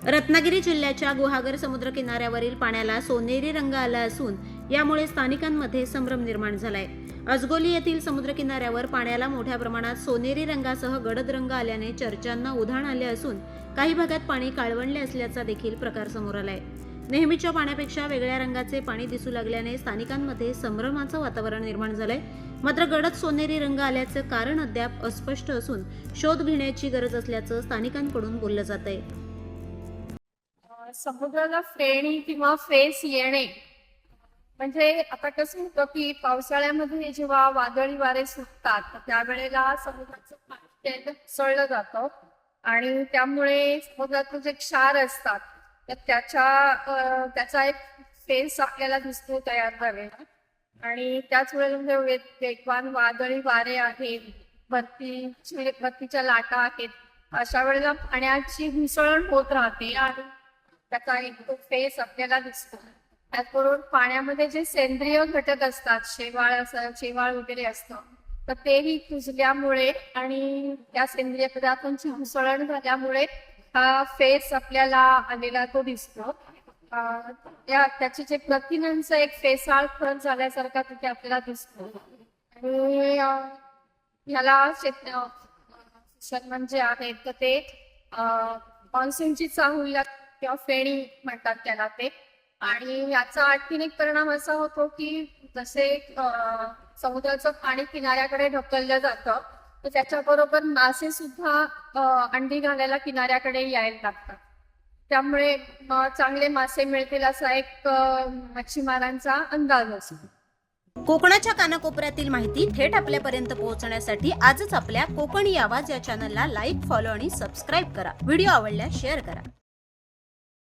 रत्नागिरी जिल्ह्याच्या गुहागर समुद्र किनाऱ्यावरील पाण्याला सोनेरी रंग आला असून यामुळे स्थानिकांमध्ये संभ्रम निर्माण झालाय। अजगोली येथील समुद्र किनाऱ्यावर पाण्याला मोठ्या प्रमाणात सोनेरी रंगासह गडद रंग आल्याने चर्चांना उधाण आले असून काही भागात पाणी काळवंडले असल्याचा देखील प्रकार समोर आलाय। नेहमीच्या पाण्यापेक्षा वेगळ्या रंगाचे पाणी दिसू लागल्याने स्थानिकांमध्ये संभ्रमाचं वातावरण निर्माण झालंय। मात्र गडद सोनेरी रंग आल्याचं कारण अद्याप अस्पष्ट असून शोध घेण्याची गरज असल्याचं स्थानिकांकडून बोललं जातंय। समुद्राला फेणी किंवा फेस येणे म्हणजे आता कसं होतं की पावसाळ्यामध्ये जेव्हा वादळी वारे सुटतात त्यावेळेला समुद्राचं पाणी उसळलं जातं आणि त्यामुळे समुद्रातले जे क्षार असतात तर त्याचा एक फेस आपल्याला दिसतो तयार झालेला आणि त्याच वेळेला म्हणजे वेगवान वादळी वारे आहेत, भरतीच्या लाटा आहेत, अशा वेळेला पाण्याची घुसळण होत राहते आणि त्याचा एक तो फेस आपल्याला दिसतो। त्याचबरोबर पाण्यामध्ये जे सेंद्रिय घटक असतात, शेवाळ वगैरे असतं, तर तेही कुजल्यामुळे आणि त्या सेंद्रिय पदार्थांची घुसळण झाल्यामुळे हा फेस आपल्याला आलेला तो दिसतो। त्याचे जे प्रथिनांचा एक फेसाळ फरक झाल्यासारखा तिथे आपल्याला दिसतो आणि ह्याला म्हणजे आहेत तर ते मान्सूनची चाहुल्या किंवा फेणी म्हणतात त्याला ते। आणि याचा आणखीन एक परिणाम असा होतो की जसे समुद्राचं पाणी किनाऱ्याकडे ढकललं जातं तर त्याच्याबरोबर मासे सुद्धा अंडी घालायला किनाऱ्याकडे यायला लागतात, त्यामुळे चांगले मासे मिळतील असा एक मच्छीमारांचा अंदाज असतो। कोकणाच्या कानाकोपऱ्यातील माहिती थेट आपल्यापर्यंत पोहोचण्यासाठी आजच आपल्या कोकणी आवाज या चॅनलला लाईक, फॉलो आणि सबस्क्राईब करा। व्हिडिओ आवडल्यास शेअर करा।